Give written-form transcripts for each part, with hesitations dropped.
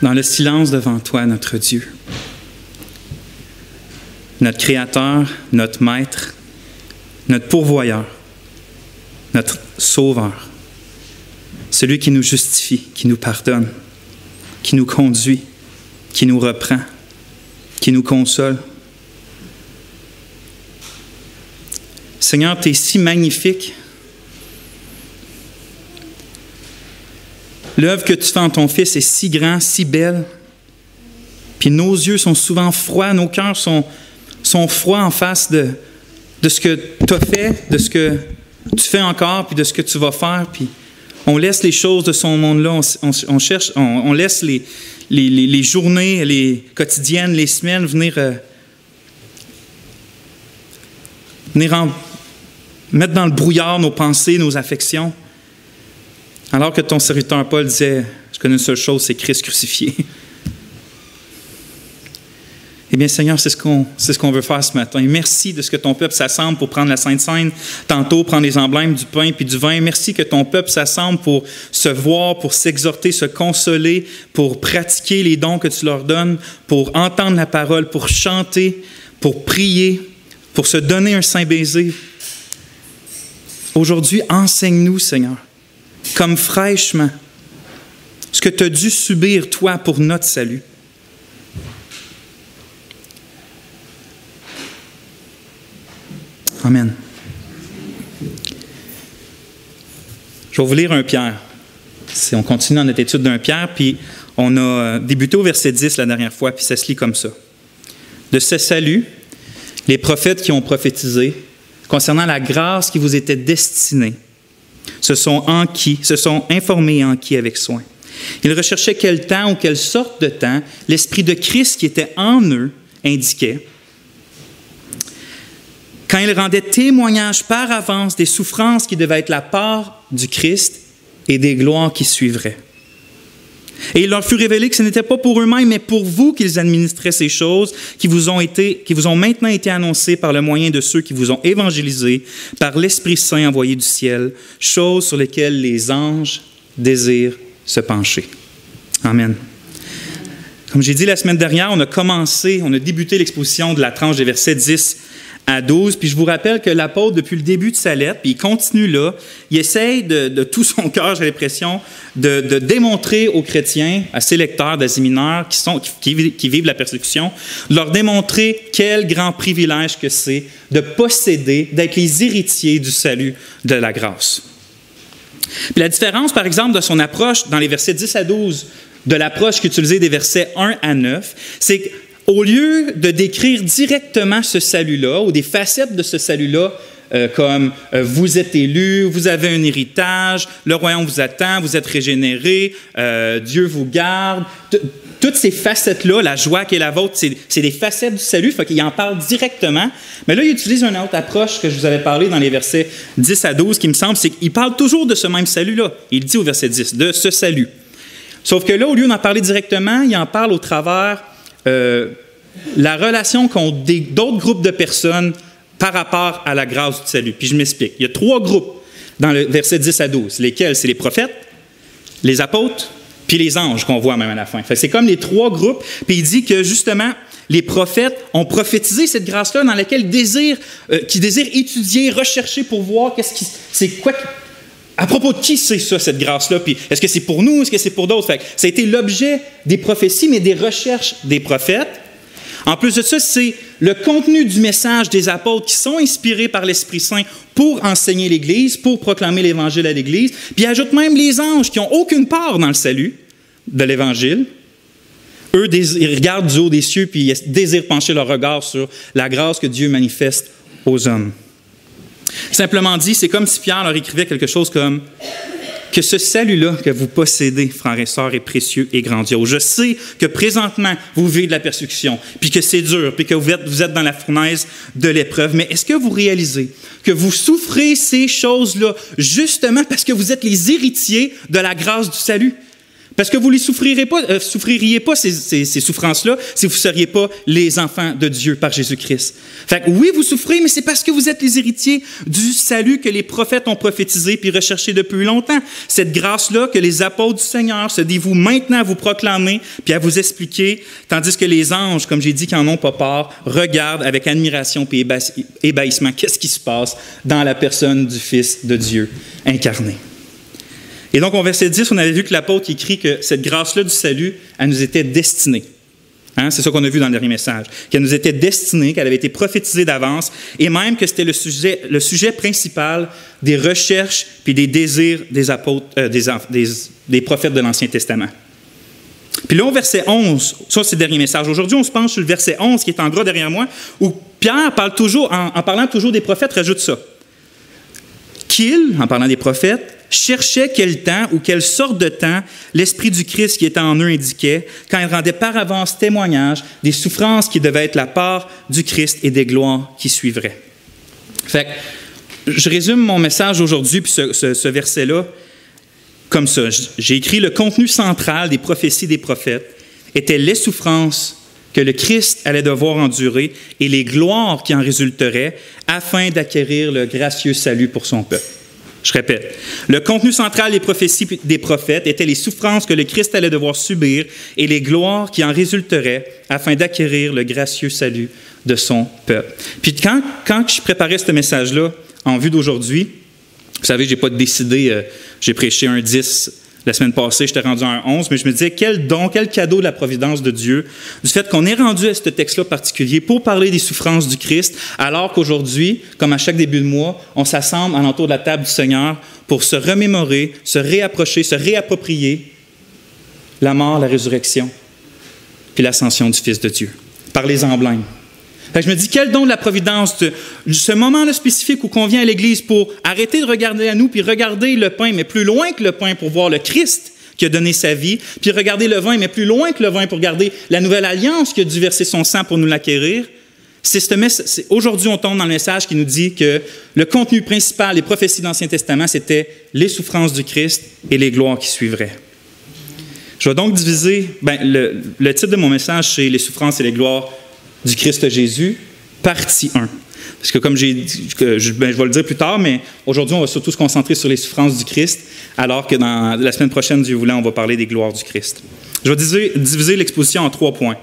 dans le silence devant toi, notre Dieu, notre Créateur, notre Maître, notre Pourvoyeur, notre Sauveur, celui qui nous justifie, qui nous pardonne, qui nous conduit, qui nous reprend, qui nous console. Seigneur, tu es si magnifique. L'œuvre que tu fais en ton Fils est si grande, si belle. Puis nos yeux sont souvent froids, nos cœurs sont froids en face de ce que tu as fait, de ce que tu fais encore, puis de ce que tu vas faire. Puis on laisse les choses de son monde-là, on laisse les journées, les quotidiennes, les semaines venir mettre dans le brouillard nos pensées, nos affections. Alors que ton serviteur Paul disait, je connais une seule chose, c'est Christ crucifié. Eh bien, Seigneur, c'est ce qu'on veut faire ce matin. Merci de ce que ton peuple s'assemble pour prendre la Sainte Seine, tantôt prendre les emblèmes du pain puis du vin. Merci que ton peuple s'assemble pour se voir, pour s'exhorter, se consoler, pour pratiquer les dons que tu leur donnes, pour entendre la parole, pour chanter, pour prier, pour se donner un saint baiser. Aujourd'hui, enseigne-nous, Seigneur, comme fraîchement, ce que tu as dû subir, toi, pour notre salut. Amen. Je vais vous lire un Pierre. On continue dans notre étude d'un Pierre, puis on a débuté au verset 10 la dernière fois, puis ça se lit comme ça. De ce salut, les prophètes qui ont prophétisé concernant la grâce qui vous était destinée se sont informés et enquis avec soin. Ils recherchaient quel temps ou quelle sorte de temps l'Esprit de Christ qui était en eux indiquait, quand il rendait témoignage par avance des souffrances qui devaient être la part du Christ et des gloires qui suivraient. Et il leur fut révélé que ce n'était pas pour eux-mêmes, mais pour vous qu'ils administraient ces choses qui vous ont maintenant été annoncées par le moyen de ceux qui vous ont évangélisés par l'Esprit Saint envoyé du ciel, choses sur lesquelles les anges désirent se pencher. Amen. Comme j'ai dit la semaine dernière, on a débuté l'exposition de la tranche des versets 10 à 12, puis je vous rappelle que l'apôtre, depuis le début de sa lettre, puis il continue là, il essaye de tout son cœur, j'ai l'impression, de démontrer aux chrétiens, à ses lecteurs d'Asie mineure qui vivent la persécution, de leur démontrer quel grand privilège que c'est de posséder, d'être les héritiers du salut de la grâce. Puis la différence, par exemple, de son approche dans les versets 10 à 12, de l'approche qu'utilisait des versets 1 à 9, c'est que au lieu de décrire directement ce salut-là, ou des facettes de ce salut-là, comme vous êtes élus, vous avez un héritage, le royaume vous attend, vous êtes régénérés, Dieu vous garde, toutes ces facettes-là, la joie qui est la vôtre, c'est des facettes du salut, fait qu'il en parle directement. Mais là, il utilise une autre approche que je vous avais parlé dans les versets 10 à 12, qui me semble, c'est qu'il parle toujours de ce même salut-là. Il dit au verset 10, de ce salut. Sauf que là, au lieu d'en parler directement, il en parle au travers la relation qu'ont d'autres groupes de personnes par rapport à la grâce du salut. Puis je m'explique. Il y a 3 groupes dans le verset 10 à 12, lesquels c'est les prophètes, les apôtres, puis les anges qu'on voit même à la fin. Fait que c'est comme les 3 groupes. Puis il dit que justement, les prophètes ont prophétisé cette grâce-là dans laquelle qui désirent étudier, rechercher pour voir à propos de qui c'est ça, cette grâce-là? Puis est-ce que c'est pour nous? Est-ce que c'est pour d'autres? Fait que ça a été l'objet des prophéties, mais des recherches des prophètes. En plus de ça, c'est le contenu du message des apôtres qui sont inspirés par l'Esprit Saint pour enseigner l'Église, pour proclamer l'Évangile à l'Église. Puis il ajoute même les anges qui n'ont aucune part dans le salut de l'Évangile. Eux, ils regardent du haut des cieux puis ils désirent pencher leur regard sur la grâce que Dieu manifeste aux hommes. Simplement dit, c'est comme si Pierre leur écrivait quelque chose comme « Que ce salut-là que vous possédez, frères et sœurs, est précieux et grandiose. Je sais que présentement, vous vivez de la persécution, puis que c'est dur, puis que vous êtes dans la fournaise de l'épreuve. Mais est-ce que vous réalisez que vous souffrez ces choses-là justement parce que vous êtes les héritiers de la grâce du salut? Parce que vous ne souffririez pas ces souffrances-là si vous ne seriez pas les enfants de Dieu par Jésus-Christ. Fait que oui, vous souffrez, mais c'est parce que vous êtes les héritiers du salut que les prophètes ont prophétisé puis recherché depuis longtemps. Cette grâce-là que les apôtres du Seigneur se dévouent maintenant à vous proclamer puis à vous expliquer, tandis que les anges, comme j'ai dit, qui n'en ont pas part, regardent avec admiration puis ébahissement qu'est-ce qui se passe dans la personne du Fils de Dieu incarné. Et donc, au verset 10, on avait vu que l'apôtre écrit que cette grâce-là du salut, elle nous était destinée. Hein? C'est ça qu'on a vu dans le dernier message. Qu'elle nous était destinée, qu'elle avait été prophétisée d'avance, et même que c'était le sujet principal des recherches puis des désirs des apôtres, des prophètes de l'Ancien Testament. Puis là, au verset 11, ça c'est le dernier message. Aujourd'hui, on se penche sur le verset 11 qui est en gras derrière moi, où Pierre parle toujours, en parlant toujours des prophètes, rajoute ça. Qu'il, en parlant des prophètes, cherchait quel temps ou quelle sorte de temps l'Esprit du Christ qui était en eux indiquait, quand il rendait par avance témoignage des souffrances qui devaient être la part du Christ et des gloires qui suivraient. Fait que, je résume mon message aujourd'hui, puis ce verset-là, comme ça. J'ai écrit le contenu central des prophéties des prophètes étaient les souffrances que le Christ allait devoir endurer et les gloires qui en résulteraient afin d'acquérir le gracieux salut pour son peuple. Je répète, le contenu central des prophéties des prophètes était les souffrances que le Christ allait devoir subir et les gloires qui en résulteraient afin d'acquérir le gracieux salut de son peuple. Puis quand je préparais ce message-là en vue d'aujourd'hui, vous savez, je n'ai pas décidé, j'ai prêché un 10 la semaine passée, j'étais rendu à un 11, mais je me disais, quel don, quel cadeau de la providence de Dieu, du fait qu'on est rendu à ce texte-là particulier pour parler des souffrances du Christ, alors qu'aujourd'hui, comme à chaque début de mois, on s'assemble alentour de la table du Seigneur pour se remémorer, se réapprocher, se réapproprier la mort, la résurrection, puis l'ascension du Fils de Dieu, par les emblèmes. Fait que je me dis, quel don de la providence, de ce moment-là spécifique où on vient à l'Église pour arrêter de regarder à nous, puis regarder le pain, mais plus loin que le pain pour voir le Christ qui a donné sa vie, puis regarder le vin, mais plus loin que le vin pour regarder la nouvelle alliance qui a dû verser son sang pour nous l'acquérir. Aujourd'hui, on tombe dans le message qui nous dit que le contenu principal des prophéties de l'Ancien Testament, c'était les souffrances du Christ et les gloires qui suivraient. Je vais donc diviser, le titre de mon message, c'est « Les souffrances et les gloires du Christ Jésus, partie 1. » Parce que comme j'ai dit, je vais le dire plus tard, mais aujourd'hui, on va surtout se concentrer sur les souffrances du Christ, alors que dans la semaine prochaine, Dieu voulant, on va parler des gloires du Christ. Je vais diviser l'exposition en 3 points.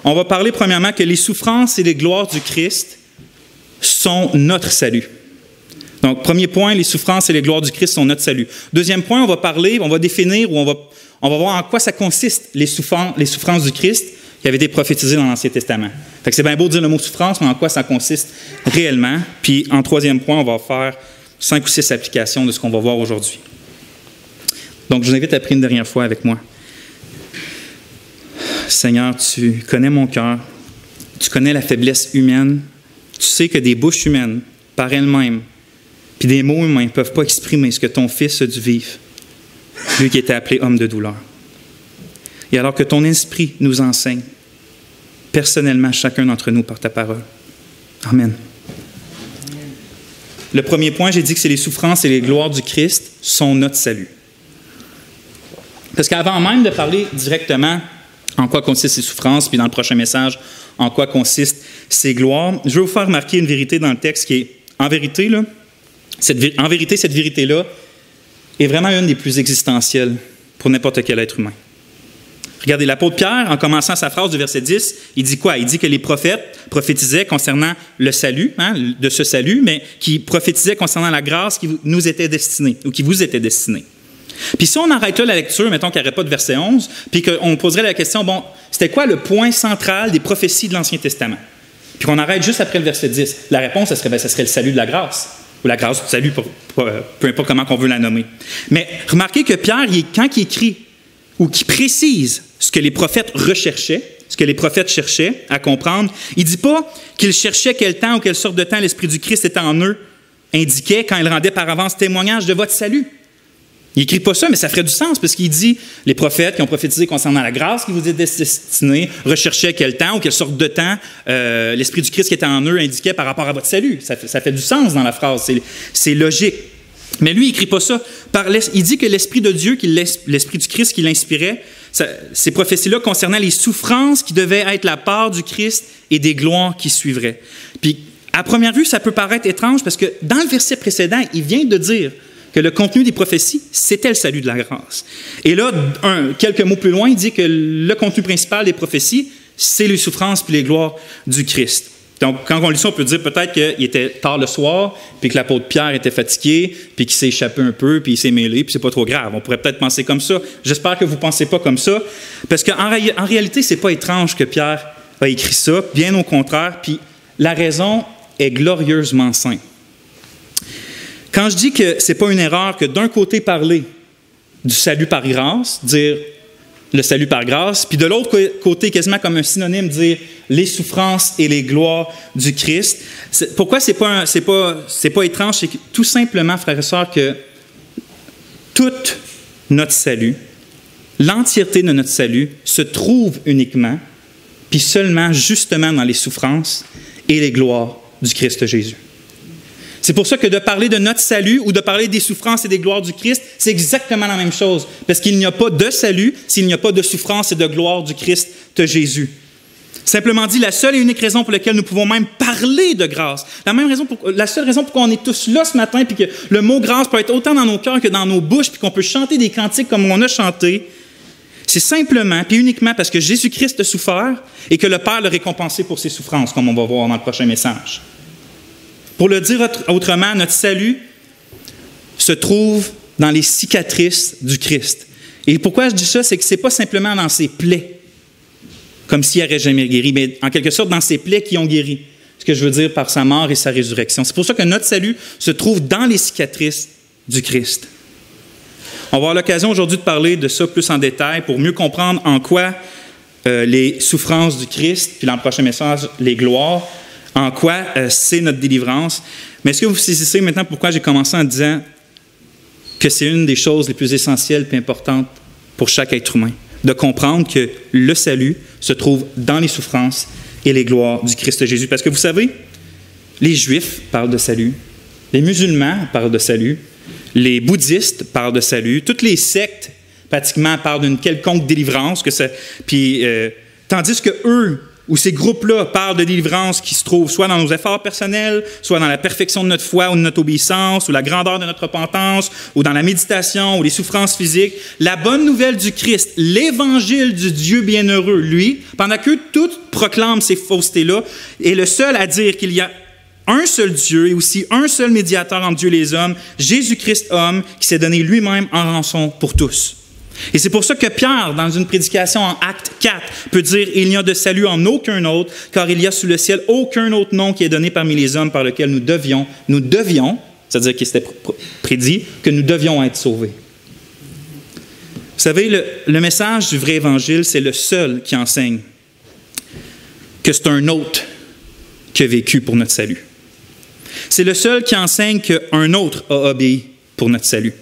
On va parler premièrement que les souffrances et les gloires du Christ sont notre salut. Donc, premier point, les souffrances et les gloires du Christ sont notre salut. Deuxième point, on va définir ou on va voir en quoi ça consiste les souffrances du Christ qui avaient été prophétisées dans l'Ancien Testament. Fait que c'est bien beau de dire le mot souffrance, mais en quoi ça consiste réellement. Puis, en troisième point, on va faire 5 ou 6 applications de ce qu'on va voir aujourd'hui. Donc, je vous invite à prier une dernière fois avec moi. Seigneur, tu connais mon cœur, tu connais la faiblesse humaine, tu sais que des bouches humaines, par elles-mêmes, puis des mots humains ne peuvent pas exprimer ce que ton Fils a dû vivre, lui qui était appelé homme de douleur. Et alors que ton esprit nous enseigne, personnellement, chacun d'entre nous, par ta parole. Amen. Le premier point, j'ai dit que c'est les souffrances et les gloires du Christ sont notre salut. Parce qu'avant même de parler directement en quoi consistent ces souffrances, puis dans le prochain message, en quoi consistent ces gloires, je vais vous faire remarquer une vérité dans le texte qui est, en vérité, cette vérité-là est vraiment une des plus existentielles pour n'importe quel être humain. Regardez, l'apôtre Pierre, en commençant sa phrase du verset 10, il dit quoi? Il dit que les prophètes prophétisaient concernant le salut, de ce salut, mais qui prophétisaient concernant la grâce qui nous était destinée, ou qui vous était destinée. Puis si on arrête là la lecture, mettons qu'il n'y aurait pas de verset 11, puis qu'on poserait la question, bon, c'était quoi le point central des prophéties de l'Ancien Testament? Puis qu'on arrête juste après le verset 10. La réponse, ça serait le salut de la grâce, ou la grâce du salut, peu importe comment on veut la nommer. Mais remarquez que Pierre, quand il écrit, ou qui précise ce que les prophètes recherchaient, ce que les prophètes cherchaient à comprendre, il ne dit pas qu'ils cherchaient quel temps ou quelle sorte de temps l'Esprit du Christ était en eux, indiquait quand il rendait par avance témoignage de votre salut. Il n'écrit pas ça, mais ça ferait du sens, parce qu'il dit, les prophètes qui ont prophétisé concernant la grâce qui vous est destinée, recherchaient quel temps ou quelle sorte de temps l'Esprit du Christ qui était en eux indiquait par rapport à votre salut. Ça fait du sens dans la phrase, c'est logique. Mais lui, il n'écrit pas ça. Il dit que l'Esprit de Dieu, l'Esprit du Christ qui l'inspirait, ces prophéties-là concernaient les souffrances qui devaient être la part du Christ et des gloires qui suivraient. Puis, à première vue, ça peut paraître étrange parce que dans le verset précédent, il vient de dire que le contenu des prophéties, c'était le salut de la grâce. Et là, quelques mots plus loin, il dit que le contenu principal des prophéties, c'est les souffrances puis les gloires du Christ. Donc, quand on lit ça, on peut dire peut-être qu'il était tard le soir, puis que l'apôtre Pierre était fatigué, puis qu'il s'est échappé un peu, puis il s'est mêlé, puis c'est pas trop grave. On pourrait peut-être penser comme ça. J'espère que vous ne pensez pas comme ça, parce qu'en réalité, c'est pas étrange que Pierre a écrit ça, bien au contraire, puis la raison est glorieusement simple. Quand je dis que c'est pas une erreur que d'un côté parler du salut par grâce, dire le salut par grâce, puis de l'autre côté, quasiment comme un synonyme, dire les souffrances et les gloires du Christ. Pourquoi c'est pas étrange? C'est que, tout simplement, frères et sœurs, que tout notre salut, l'entièreté de notre salut, se trouve uniquement, puis seulement, justement, dans les souffrances et les gloires du Christ Jésus. C'est pour ça que de parler de notre salut ou de parler des souffrances et des gloires du Christ, c'est exactement la même chose. Parce qu'il n'y a pas de salut s'il n'y a pas de souffrance et de gloire du Christ de Jésus. Simplement dit, la seule et unique raison pour laquelle nous pouvons même parler de grâce, la seule raison pour qu'on est tous là ce matin, puis que le mot grâce peut être autant dans nos cœurs que dans nos bouches, puis qu'on peut chanter des cantiques comme on a chanté, c'est simplement, puis uniquement parce que Jésus-Christ a souffert et que le Père l'a récompensé pour ses souffrances, comme on va voir dans le prochain message. Pour le dire autrement, notre salut se trouve dans les cicatrices du Christ. Et pourquoi je dis ça, c'est que ce n'est pas simplement dans ses plaies, comme s'il n'aurait jamais guéri, mais en quelque sorte dans ses plaies qui ont guéri, ce que je veux dire par sa mort et sa résurrection. C'est pour ça que notre salut se trouve dans les cicatrices du Christ. On va avoir l'occasion aujourd'hui de parler de ça plus en détail pour mieux comprendre en quoi les souffrances du Christ, puis dans le prochain message, les gloires, en quoi c'est notre délivrance. Mais est-ce que vous saisissez maintenant pourquoi j'ai commencé en disant que c'est une des choses les plus essentielles et importantes pour chaque être humain, de comprendre que le salut se trouve dans les souffrances et les gloires du Christ Jésus. Parce que vous savez, les Juifs parlent de salut, les musulmans parlent de salut, les bouddhistes parlent de salut, toutes les sectes pratiquement parlent d'une quelconque délivrance, tandis que eux, où ces groupes-là parlent de délivrance qui se trouvent soit dans nos efforts personnels, soit dans la perfection de notre foi ou de notre obéissance, ou la grandeur de notre repentance, ou dans la méditation, ou les souffrances physiques. La bonne nouvelle du Christ, l'évangile du Dieu bienheureux, lui, pendant qu'eux tous proclament ces faussetés-là, est le seul à dire qu'il y a un seul Dieu et aussi un seul médiateur entre Dieu et les hommes, Jésus-Christ homme, qui s'est donné lui-même en rançon pour tous. Et c'est pour ça que Pierre, dans une prédication en Acte 4, peut dire « Il n'y a de salut en aucun autre, car il y a sous le ciel aucun autre nom qui est donné parmi les hommes par lequel nous devions, c'est-à-dire qu'il s'était prédit, que nous devions être sauvés. » Vous savez, le message du vrai évangile, c'est le seul qui enseigne que c'est un autre qui a vécu pour notre salut. C'est le seul qui enseigne qu'un autre a obéi pour notre salut.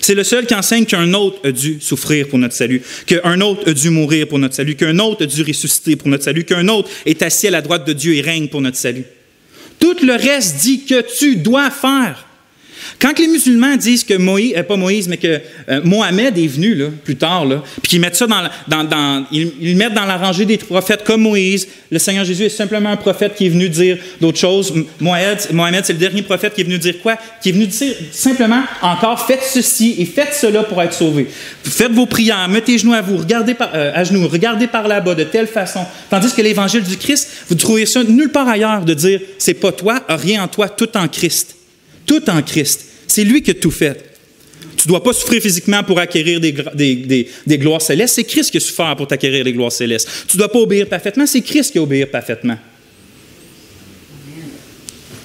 C'est le seul qui enseigne qu'un autre a dû souffrir pour notre salut, qu'un autre a dû mourir pour notre salut, qu'un autre a dû ressusciter pour notre salut, qu'un autre est assis à la droite de Dieu et règne pour notre salut. Tout le reste dit que tu dois faire. Quand les musulmans disent que Mohamed est venu là, plus tard, là, puis qu'ils mettent ça ils mettent dans la rangée des prophètes comme Moïse, le Seigneur Jésus est simplement un prophète qui est venu dire d'autres choses. Mohamed, c'est le dernier prophète qui est venu dire quoi? Qui est venu dire simplement encore faites ceci et faites cela pour être sauvés. Faites vos prières, mettez les genoux à vous, regardez par là-bas de telle façon. Tandis que l'évangile du Christ, vous trouvez ça nulle part ailleurs de dire c'est pas toi, rien en toi, tout en Christ. Tout en Christ. C'est lui qui a tout fait. Tu ne dois pas souffrir physiquement pour acquérir des gloires célestes. C'est Christ qui a souffert pour t'acquérir les gloires célestes. Tu ne dois pas obéir parfaitement. C'est Christ qui a obéi parfaitement.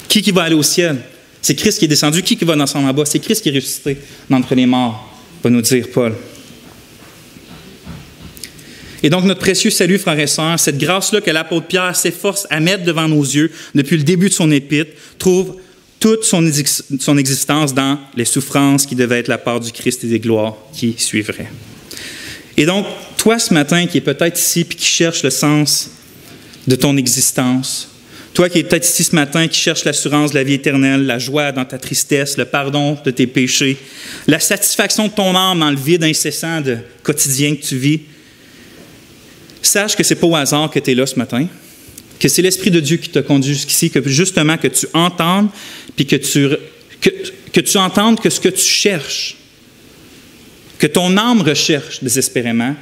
Qui va aller au ciel? C'est Christ qui est descendu. Qui va descendre en bas? C'est Christ qui est ressuscité d'entre les morts, va nous dire Paul. Et donc, notre précieux salut, frères et sœurs, cette grâce-là que l'apôtre Pierre s'efforce à mettre devant nos yeux depuis le début de son épître, trouve toute son existence dans les souffrances qui devaient être la part du Christ et des gloires qui suivraient. Et donc, toi ce matin qui es peut-être ici et qui cherche le sens de ton existence, Toi qui es peut-être ici ce matin, qui cherches l'assurance de la vie éternelle, la joie dans ta tristesse, le pardon de tes péchés, la satisfaction de ton âme dans le vide incessant quotidien que tu vis, sache que ce n'est pas au hasard que tu es là ce matin, que c'est l'Esprit de Dieu qui t'a conduit jusqu'ici, que justement que tu entendes, puis que tu entendes que ce que tu cherches, que ton âme recherche désespérément, ne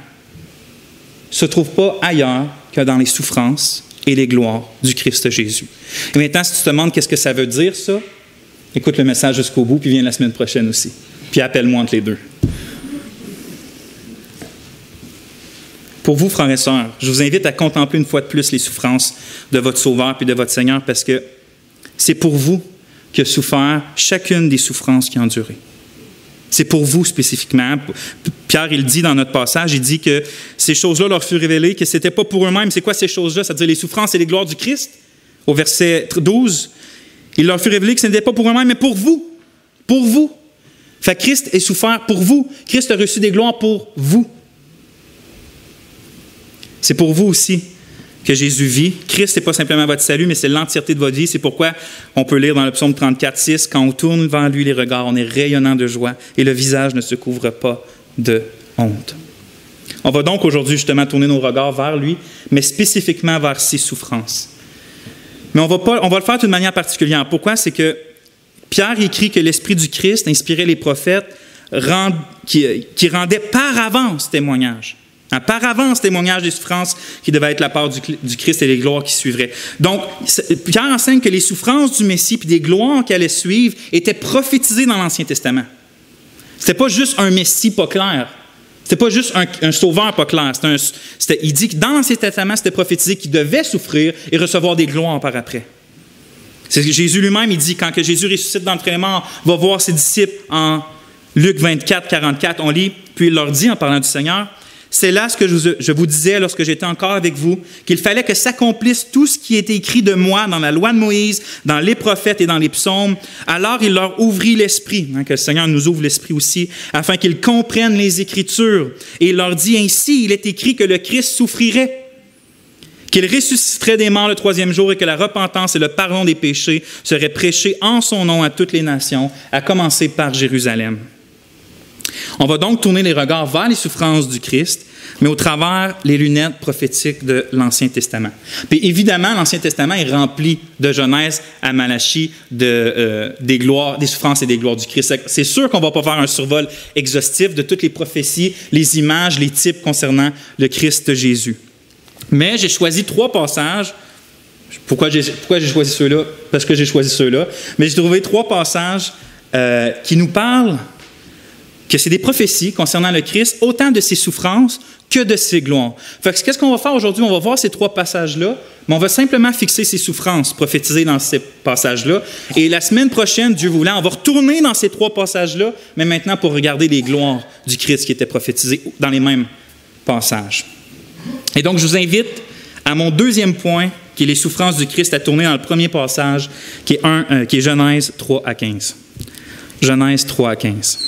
se trouve pas ailleurs que dans les souffrances et les gloires du Christ Jésus. Et maintenant, si tu te demandes qu'est-ce que ça veut dire, ça, écoute le message jusqu'au bout, puis viens la semaine prochaine aussi. Puis appelle-moi entre les deux. Pour vous, frères et sœurs, je vous invite à contempler une fois de plus les souffrances de votre Sauveur puis de votre Seigneur, parce que c'est pour vous qu'il a souffert chacune des souffrances qu'il a endurées. C'est pour vous spécifiquement. Pierre, il dit dans notre passage, il dit que ces choses-là leur furent révélées, que ce n'était pas pour eux-mêmes. C'est quoi ces choses-là? C'est-à-dire les souffrances et les gloires du Christ. Au verset 12, il leur fut révélé que ce n'était pas pour eux-mêmes, mais pour vous. Pour vous. Fait que Christ est souffert pour vous. Christ a reçu des gloires pour vous. C'est pour vous aussi que Jésus vit. Christ, ce n'est pas simplement votre salut, mais c'est l'entièreté de votre vie. C'est pourquoi on peut lire dans le psaume 34, 6, « Quand on tourne vers lui les regards, on est rayonnant de joie et le visage ne se couvre pas de honte. » On va donc aujourd'hui justement tourner nos regards vers lui, mais spécifiquement vers ses souffrances. Mais on va le faire d'une manière particulière. Pourquoi? C'est que Pierre écrit que l'Esprit du Christ inspirait les prophètes qui rendaient par avance témoignage. Par avance, témoignage des souffrances qui devaient être la part du Christ et les gloires qui suivraient. Donc, Pierre enseigne que les souffrances du Messie et des gloires qui allaient suivre étaient prophétisées dans l'Ancien Testament. Ce n'était pas juste un Messie pas clair. Ce n'était pas juste un sauveur pas clair. Il dit que dans l'Ancien Testament, c'était prophétisé qu'il devait souffrir et recevoir des gloires par après. C'est ce que Jésus lui-même, il dit, quand que Jésus ressuscite d'entre les morts, va voir ses disciples en Luc 24, 44, on lit, puis il leur dit en parlant du Seigneur, « C'est là ce que je vous disais lorsque j'étais encore avec vous, qu'il fallait que s'accomplisse tout ce qui était écrit de moi dans la loi de Moïse, dans les prophètes et dans les psaumes. Alors il leur ouvrit l'esprit, que le Seigneur nous ouvre l'esprit aussi, afin qu'ils comprennent les Écritures. Et il leur dit ainsi, il est écrit que le Christ souffrirait, qu'il ressusciterait des morts le 3e jour et que la repentance et le pardon des péchés seraient prêchés en son nom à toutes les nations, à commencer par Jérusalem. » On va donc tourner les regards vers les souffrances du Christ, mais au travers les lunettes prophétiques de l'Ancien Testament. Puis évidemment, l'Ancien Testament est rempli de Genèse à Malachie, des gloires, des souffrances et des gloires du Christ. C'est sûr qu'on ne va pas faire un survol exhaustif de toutes les prophéties, les images, les types concernant le Christ Jésus. Mais j'ai choisi 3 passages. Pourquoi j'ai choisi ceux-là? Parce que j'ai choisi ceux-là. Mais j'ai trouvé 3 passages qui nous parlent que c'est des prophéties concernant le Christ, autant de ses souffrances que de ses gloires. Fait que qu'est-ce qu'on va faire aujourd'hui? On va voir ces 3 passages-là, mais on va simplement fixer ses souffrances prophétisées dans ces passages-là. Et la semaine prochaine, Dieu voulant, on va retourner dans ces 3 passages-là, mais maintenant pour regarder les gloires du Christ qui étaient prophétisées dans les mêmes passages. Et donc, je vous invite à mon 2e point, qui est les souffrances du Christ, à tourner dans le premier passage, qui est Genèse 3 à 15. Genèse 3 à 15.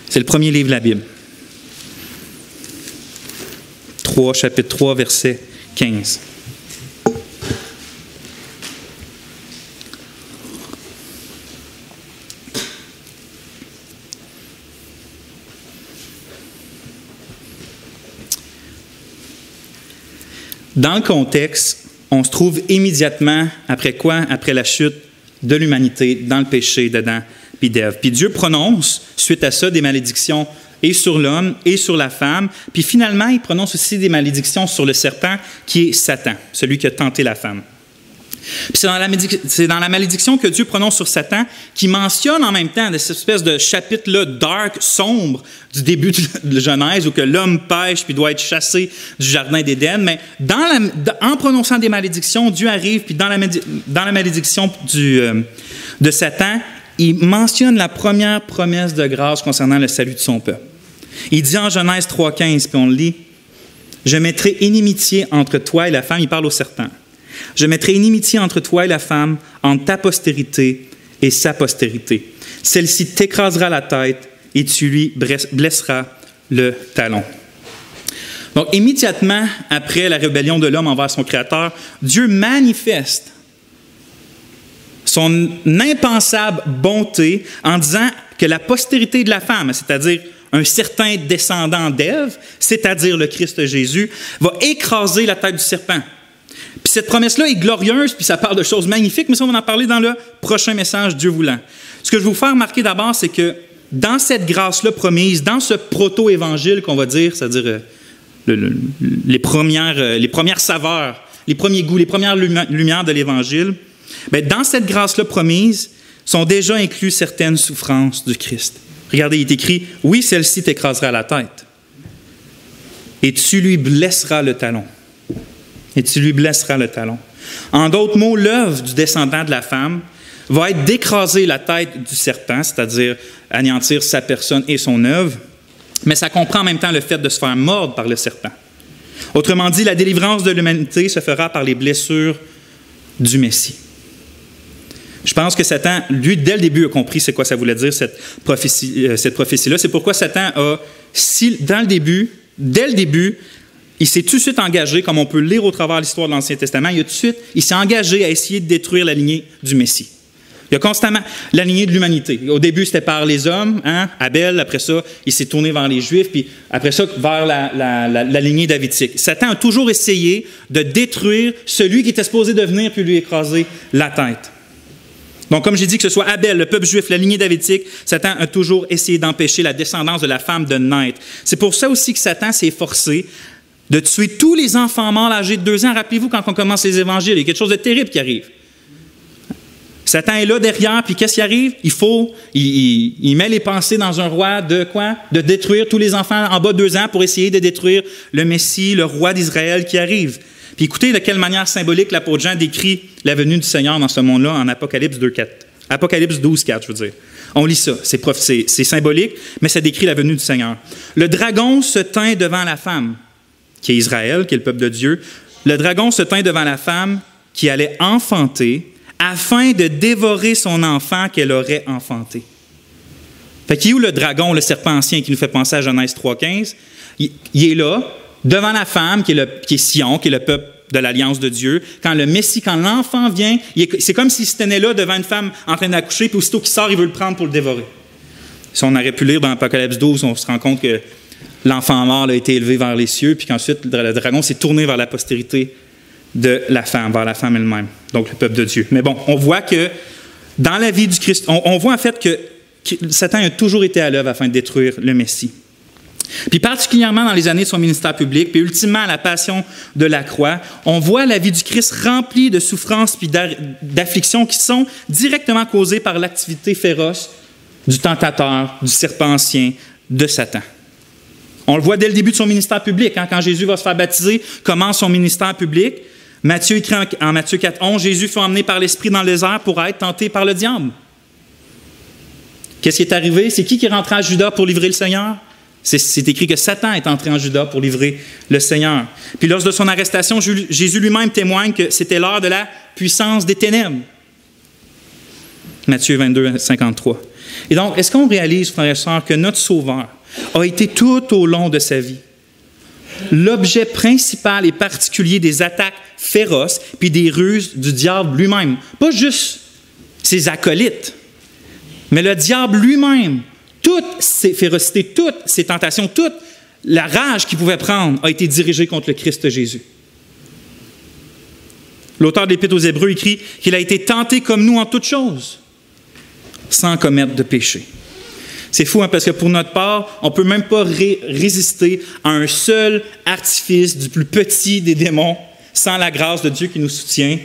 C'est le premier livre de la Bible. Chapitre 3, verset 15. Dans le contexte, on se trouve immédiatement après quoi? Après la chute de l'humanité dans le péché d'Adam et d'Ève. Puis Dieu prononce, suite à ça, des malédictions et sur l'homme et sur la femme. Puis finalement, il prononce aussi des malédictions sur le serpent qui est Satan, celui qui a tenté la femme. Puis c'est dans la malédiction que Dieu prononce sur Satan qui mentionne en même temps cette espèce de chapitre-là dark, sombre du début de Genèse où que l'homme pêche puis doit être chassé du jardin d'Éden. Mais en prononçant des malédictions, Dieu arrive puis dans la malédiction de Satan, il mentionne la première promesse de grâce concernant le salut de son peuple. Il dit en Genèse 3,15, puis on le lit, « Je mettrai inimitié entre toi et la femme », il parle au serpent. « Je mettrai inimitié entre toi et la femme, entre ta postérité et sa postérité. Celle-ci t'écrasera la tête et tu lui blesseras le talon. » Donc, immédiatement après la rébellion de l'homme envers son Créateur, Dieu manifeste son impensable bonté en disant que la postérité de la femme, c'est-à-dire un certain descendant d'Ève, c'est-à-dire le Christ Jésus, va écraser la tête du serpent. Puis cette promesse-là est glorieuse, puis ça parle de choses magnifiques, mais ça, on va en parler dans le prochain message, Dieu voulant. Ce que je vais vous faire remarquer d'abord, c'est que dans cette grâce-là promise, dans ce proto-évangile qu'on va dire, c'est-à-dire les premières saveurs, les premiers goûts, les premières lumières de l'Évangile, bien, dans cette grâce-là promise, sont déjà inclus certaines souffrances du Christ. Regardez, il est écrit, « Oui, celle-ci t'écrasera la tête, et tu lui blesseras le talon. » Et tu lui blesseras le talon. En d'autres mots, l'œuvre du descendant de la femme va être d'écraser la tête du serpent, c'est-à-dire anéantir sa personne et son œuvre, mais ça comprend en même temps le fait de se faire mordre par le serpent. Autrement dit, la délivrance de l'humanité se fera par les blessures du Messie. Je pense que Satan, lui, dès le début, a compris c'est quoi ça voulait dire, cette prophétie-là. C'est pourquoi Satan a, dès le début, il s'est tout de suite engagé, comme on peut lire au travers de l'histoire de l'Ancien Testament, il s'est engagé à essayer de détruire la lignée du Messie. Il y a constamment la lignée de l'humanité. Au début, c'était par les hommes, Abel, après ça, il s'est tourné vers les Juifs, puis après ça, vers la lignée davidique. Satan a toujours essayé de détruire celui qui était supposé de venir puis lui écraser la tête. Donc, comme j'ai dit, que ce soit Abel, le peuple juif, la lignée davidique, Satan a toujours essayé d'empêcher la descendance de la femme de naître. C'est pour ça aussi que Satan s'est efforcé de tuer tous les enfants morts âgés de 2 ans. Rappelez-vous, quand on commence les évangiles, il y a quelque chose de terrible qui arrive. Satan est là derrière, puis qu'est-ce qui arrive? Il met les pensées dans un roi de quoi? De détruire tous les enfants en bas de 2 ans pour essayer de détruire le Messie, le roi d'Israël qui arrive. Puis écoutez de quelle manière symbolique l'apôtre Jean décrit la venue du Seigneur dans ce monde-là en Apocalypse 2:4. Apocalypse 12:4, je veux dire. On lit ça, c'est symbolique, mais ça décrit la venue du Seigneur. Le dragon se tint devant la femme, qui est Israël, qui est le peuple de Dieu. Le dragon se tint devant la femme qui allait enfanter afin de dévorer son enfant qu'elle aurait enfanté. Fait qu'il est où le dragon, le serpent ancien qui nous fait penser à Genèse 3:15? Il est là, devant la femme, qui est Sion, qui est le peuple de l'Alliance de Dieu. Quand le Messie, quand l'enfant vient, c'est comme s'il se tenait là devant une femme en train d'accoucher, puis aussitôt qu'il sort, il veut le prendre pour le dévorer. Si on aurait pu lire dans Apocalypse 12, on se rend compte que l'enfant mort a été élevé vers les cieux, puis qu'ensuite le dragon s'est tourné vers la postérité de la femme, vers la femme elle-même, donc le peuple de Dieu. Mais bon, on voit que dans la vie du Christ, on voit en fait que Satan a toujours été à l'œuvre afin de détruire le Messie. Puis particulièrement dans les années de son ministère public, puis ultimement à la passion de la croix, on voit la vie du Christ remplie de souffrances puis d'afflictions qui sont directement causées par l'activité féroce du tentateur, du serpent ancien, de Satan. On le voit dès le début de son ministère public. Quand Jésus va se faire baptiser, commence son ministère public. Matthieu écrit en Matthieu 4:11, Jésus fut emmené par l'Esprit dans le désert pour être tenté par le diable. Qu'est-ce qui est arrivé? C'est qui est rentré à Juda pour livrer le Seigneur? C'est écrit que Satan est entré en Juda pour livrer le Seigneur. Puis lors de son arrestation, Jésus lui-même témoigne que c'était l'heure de la puissance des ténèbres. Matthieu 22:53. Et donc, est-ce qu'on réalise, frères et sœurs, que notre Sauveur a été tout au long de sa vie l'objet principal et particulier des attaques féroces puis des ruses du diable lui-même? Pas juste ses acolytes, mais le diable lui-même. Toutes ses férocités, toutes ses tentations, toute la rage qu'il pouvait prendre a été dirigée contre le Christ Jésus. L'auteur de l'Épître aux Hébreux écrit qu'il a été tenté comme nous en toutes choses, sans commettre de péché. C'est fou, parce que pour notre part, on ne peut même pas résister à un seul artifice du plus petit des démons sans la grâce de Dieu qui nous soutient.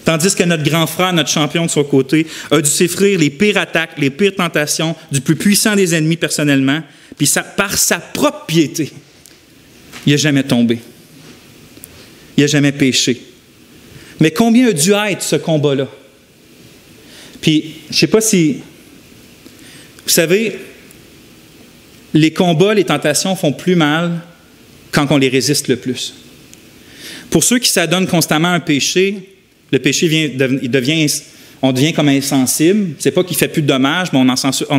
Tandis que notre grand frère, notre champion de son côté, a dû s'effrir les pires attaques, les pires tentations du plus puissant des ennemis personnellement, puis par sa propre piété, il n'a jamais tombé. Il n'a jamais péché. Mais combien a dû être ce combat-là? Puis, je ne sais pas si... Vous savez, les combats, les tentations font plus mal quand on les résiste le plus. Pour ceux qui s'adonnent constamment à un péché, le péché devient on devient comme insensible. C'est pas qu'il fait plus de dommages, mais on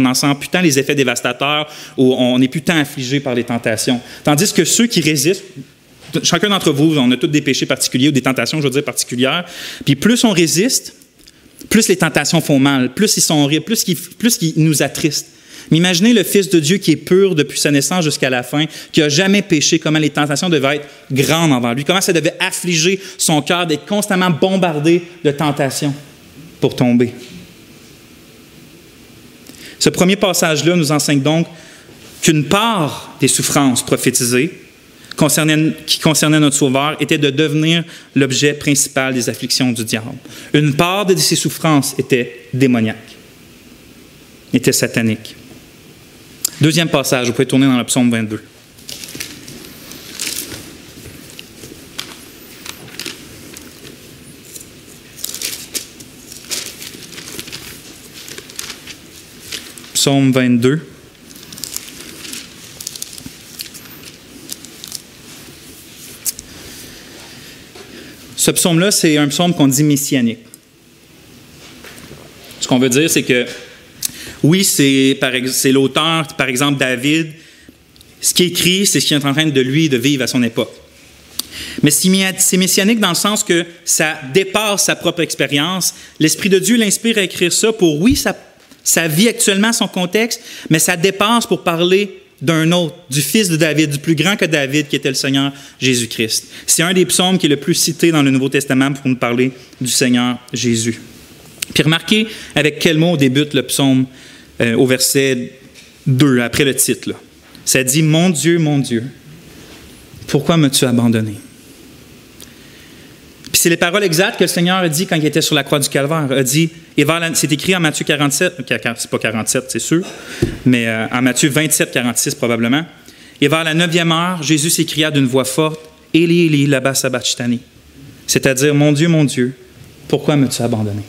en sent plus tant les effets dévastateurs ou on n'est plus tant affligé par les tentations. Tandis que ceux qui résistent, chacun d'entre vous, on a tous des péchés particuliers ou des tentations, je veux dire, particulières. Puis plus on résiste, plus les tentations font mal, plus ils sont horribles, plus qu'ils nous attristent. Mais imaginez le Fils de Dieu qui est pur depuis sa naissance jusqu'à la fin, qui n'a jamais péché, comment les tentations devaient être grandes envers lui, comment ça devait affliger son cœur d'être constamment bombardé de tentations pour tomber. Ce premier passage-là nous enseigne donc qu'une part des souffrances prophétisées qui concernaient notre Sauveur était de devenir l'objet principal des afflictions du diable. Une part de ces souffrances était démoniaque, était satanique. Deuxième passage, vous pouvez tourner dans le psaume 22. Psaume 22. Ce psaume-là, c'est un psaume qu'on dit messianique. Ce qu'on veut dire, c'est que, oui, c'est l'auteur, par exemple, David. Ce qui est écrit, c'est ce qui est en train de lui de vivre à son époque. Mais c'est messianique dans le sens que ça dépasse sa propre expérience. L'Esprit de Dieu l'inspire à écrire ça pour, oui, sa vie actuellement, son contexte, mais ça dépasse pour parler d'un autre, du fils de David, du plus grand que David, qui était le Seigneur Jésus-Christ. C'est un des psaumes qui est le plus cité dans le Nouveau Testament pour nous parler du Seigneur Jésus. Puis remarquez avec quel mot débute le psaume au verset 2, après le titre. Là. Ça dit « Mon Dieu, pourquoi m'as-tu abandonné? » Puis c'est les paroles exactes que le Seigneur a dit quand il était sur la croix du Calvaire. C'est écrit en Matthieu 47, c'est pas 47, c'est sûr, mais en Matthieu 27, 46 probablement. Et vers la 9e heure, Jésus s'écria d'une voix forte, « Élie, Élie, lama sabachthani » c'est-à-dire « Mon Dieu, pourquoi m'as-tu abandonné? »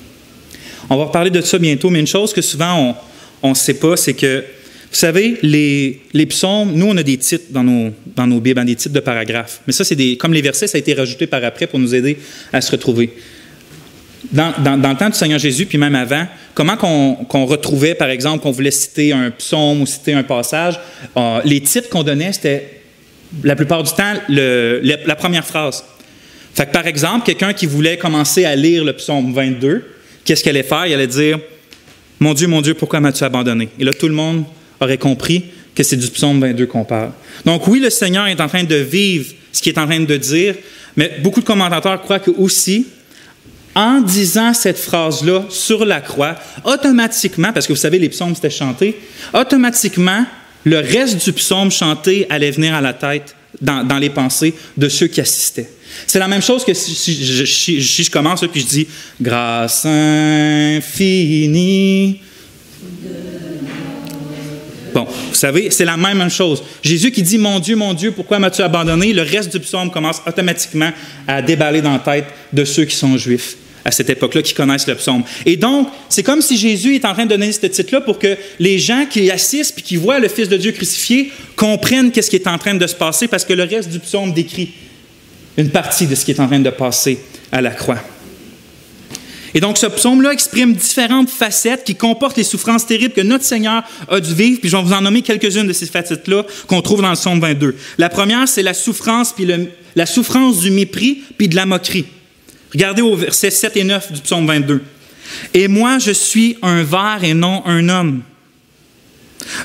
On va reparler de ça bientôt, mais une chose que souvent on ne sait pas, c'est que, vous savez, les psaumes, nous, on a des titres dans nos Bibles, des titres de paragraphes. Mais ça, comme les versets, ça a été rajouté par après pour nous aider à se retrouver. Dans le temps du Seigneur Jésus, puis même avant, comment qu'on retrouvait, par exemple, qu'on voulait citer un psaume ou citer un passage, les titres qu'on donnait, c'était, la plupart du temps, la première phrase. Fait que, par exemple, quelqu'un qui voulait commencer à lire le psaume 22, qu'est-ce qu'il allait faire? Il allait dire « Mon Dieu, pourquoi m'as-tu abandonné? » Et là, tout le monde aurait compris que c'est du psaume 22 qu'on parle. Donc oui, le Seigneur est en train de vivre ce qu'il est en train de dire, mais beaucoup de commentateurs croient que aussi, en disant cette phrase-là sur la croix, automatiquement, parce que vous savez, les psaumes c'était chanté, automatiquement, le reste du psaume chanté allait venir à la tête dans les pensées de ceux qui assistaient. C'est la même chose que si je commence et puis je dis « Grâce infinie ». Bon, vous savez, c'est la même chose. Jésus qui dit « Mon Dieu, pourquoi m'as-tu abandonné ?» Le reste du psaume commence automatiquement à déballer dans la tête de ceux qui sont juifs à cette époque-là, qui connaissent le psaume. Et donc, c'est comme si Jésus est en train de donner ce titre-là pour que les gens qui assistent et qui voient le Fils de Dieu crucifié comprennent qu'est-ce qui est en train de se passer, parce que le reste du psaume décrit une partie de ce qui est en train de passer à la croix. Et donc, ce psaume-là exprime différentes facettes qui comportent les souffrances terribles que notre Seigneur a dû vivre. Puis je vais vous en nommer quelques-unes de ces facettes-là qu'on trouve dans le psaume 22. La première, c'est la souffrance, puis la souffrance du mépris, puis de la moquerie. Regardez au verset 7 et 9 du psaume 22. « Et moi, je suis un ver et non un homme.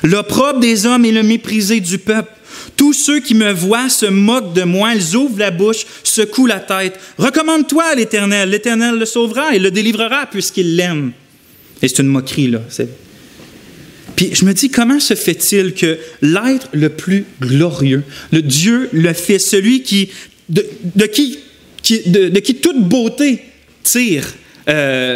L'opprobre des hommes et le méprisé du peuple. Tous ceux qui me voient se moquent de moi, ils ouvrent la bouche, secouent la tête. Recommande-toi à l'Éternel, l'Éternel le sauvera et le délivrera puisqu'il l'aime. » Et c'est une moquerie, là. Puis je me dis, comment se fait-il que l'être le plus glorieux, le Dieu, le Fils, celui de qui toute beauté tire,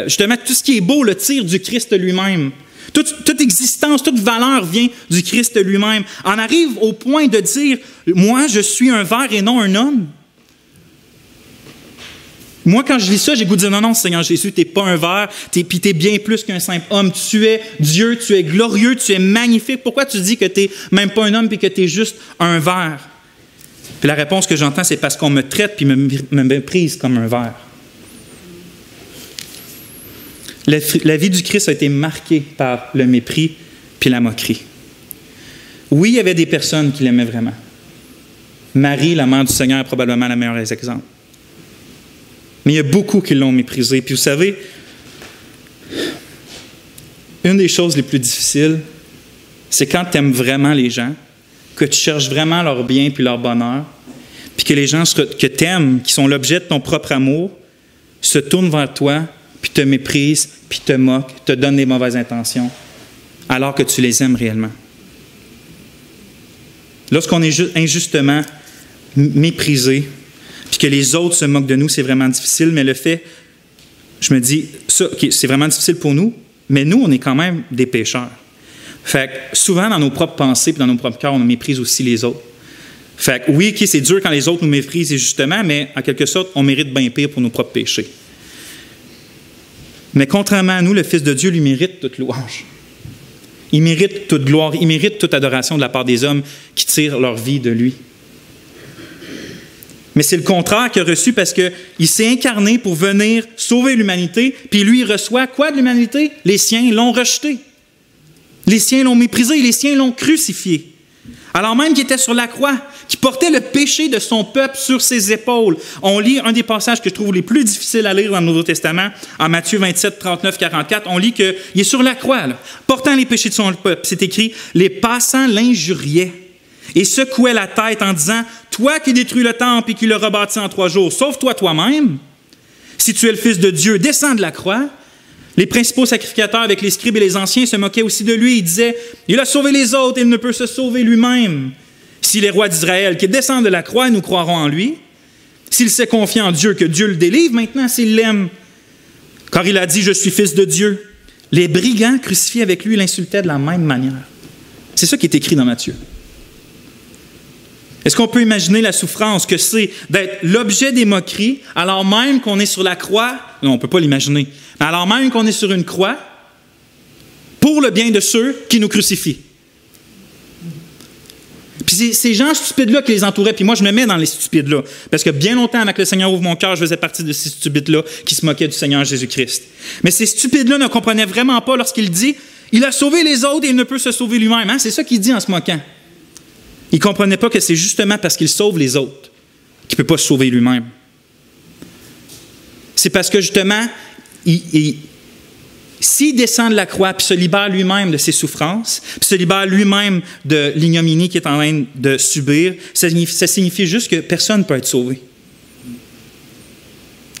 justement tout ce qui est beau, le tire du Christ lui-même. Toute existence, toute valeur vient du Christ lui-même. On arrive au point de dire « Moi, je suis un ver et non un homme. » Moi, quand je lis ça, j'ai goût de dire « Non, Seigneur Jésus, tu n'es pas un ver, puis tu es bien plus qu'un simple homme. Tu es Dieu, tu es glorieux, tu es magnifique. Pourquoi tu dis que tu n'es même pas un homme et que tu es juste un ver? » Puis la réponse que j'entends, c'est parce qu'on me traite puis me méprise comme un ver. La vie du Christ a été marquée par le mépris puis la moquerie. Oui, il y avait des personnes qui l'aimaient vraiment. Marie, la mère du Seigneur, est probablement la meilleure exemple. Mais il y a beaucoup qui l'ont méprisé. Puis vous savez, une des choses les plus difficiles, c'est quand tu aimes vraiment les gens, que tu cherches vraiment leur bien puis leur bonheur, puis que les gens que tu aimes, qui sont l'objet de ton propre amour, se tournent vers toi, puis te méprisent, puis te moquent, te donnent des mauvaises intentions, alors que tu les aimes réellement. Lorsqu'on est injustement méprisé, puis que les autres se moquent de nous, c'est vraiment difficile, mais le fait, je me dis, ça, okay, c'est vraiment difficile pour nous, mais nous, on est quand même des pécheurs. Fait que souvent, dans nos propres pensées et dans nos propres cœurs, on méprise aussi les autres. Fait que oui, okay, c'est dur quand les autres nous méprisent, justement, mais en quelque sorte, on mérite bien pire pour nos propres péchés. Mais contrairement à nous, le Fils de Dieu lui mérite toute louange. Il mérite toute gloire, il mérite toute adoration de la part des hommes qui tirent leur vie de lui. Mais c'est le contraire qu'il a reçu parce qu'il s'est incarné pour venir sauver l'humanité, puis lui, il reçoit quoi de l'humanité? Les siens l'ont rejeté. Les siens l'ont méprisé, les siens l'ont crucifié. Alors même qu'il était sur la croix, qui portait le péché de son peuple sur ses épaules. On lit un des passages que je trouve les plus difficiles à lire dans le Nouveau Testament, en Matthieu 27, 39, 44. On lit qu'il est sur la croix, là, portant les péchés de son peuple. C'est écrit, « Les passants l'injuriaient et secouaient la tête en disant, « Toi qui détruis le temple et qui le rebâtis en 3 jours, sauve-toi toi-même. Si tu es le Fils de Dieu, descends de la croix. » Les principaux sacrificateurs avec les scribes et les anciens se moquaient aussi de lui. Ils disaient, « Il a sauvé les autres, il ne peut se sauver lui-même. S'il est roi d'Israël, qu'il descende de la croix, nous croirons en lui. S'il s'est confié en Dieu, que Dieu le délivre maintenant s'il l'aime. Car il a dit, je suis fils de Dieu. » Les brigands crucifiés avec lui l'insultaient de la même manière. C'est ça qui est écrit dans Matthieu. Est-ce qu'on peut imaginer la souffrance que c'est d'être l'objet des moqueries alors même qu'on est sur la croix? Non, on ne peut pas l'imaginer. Mais alors même qu'on est sur une croix pour le bien de ceux qui nous crucifient. Puis c'est ces gens stupides-là qui les entouraient. Puis moi, je me mets dans les stupides-là. Parce que bien longtemps, avant que le Seigneur ouvre mon cœur, je faisais partie de ces stupides-là qui se moquaient du Seigneur Jésus-Christ. Mais ces stupides-là ne comprenaient vraiment pas lorsqu'il dit « Il a sauvé les autres et il ne peut se sauver lui-même. » Hein? C'est ça qu'il dit en se moquant. Il ne comprenait pas que c'est justement parce qu'il sauve les autres qu'il ne peut pas se sauver lui-même. C'est parce que justement, s'il descend de la croix puis se libère lui-même de ses souffrances, puis se libère lui-même de l'ignominie qu'il est en train de subir, ça signifie juste que personne ne peut être sauvé.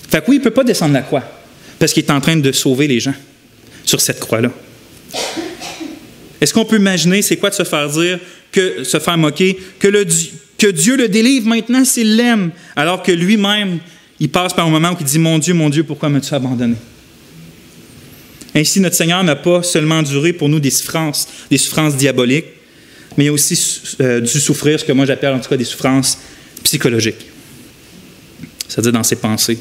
Fait que oui, il ne peut pas descendre de la croix parce qu'il est en train de sauver les gens sur cette croix-là. Est-ce qu'on peut imaginer c'est quoi de se faire dire, se faire moquer, que Dieu le délivre maintenant s'il l'aime, alors que lui-même, il passe par un moment où il dit « Mon Dieu, pourquoi m'as-tu abandonné? » Ainsi, notre Seigneur n'a pas seulement enduré pour nous des souffrances diaboliques, mais il a aussi dû souffrir ce que moi j'appelle en tout cas des souffrances psychologiques, c'est-à-dire dans ses pensées.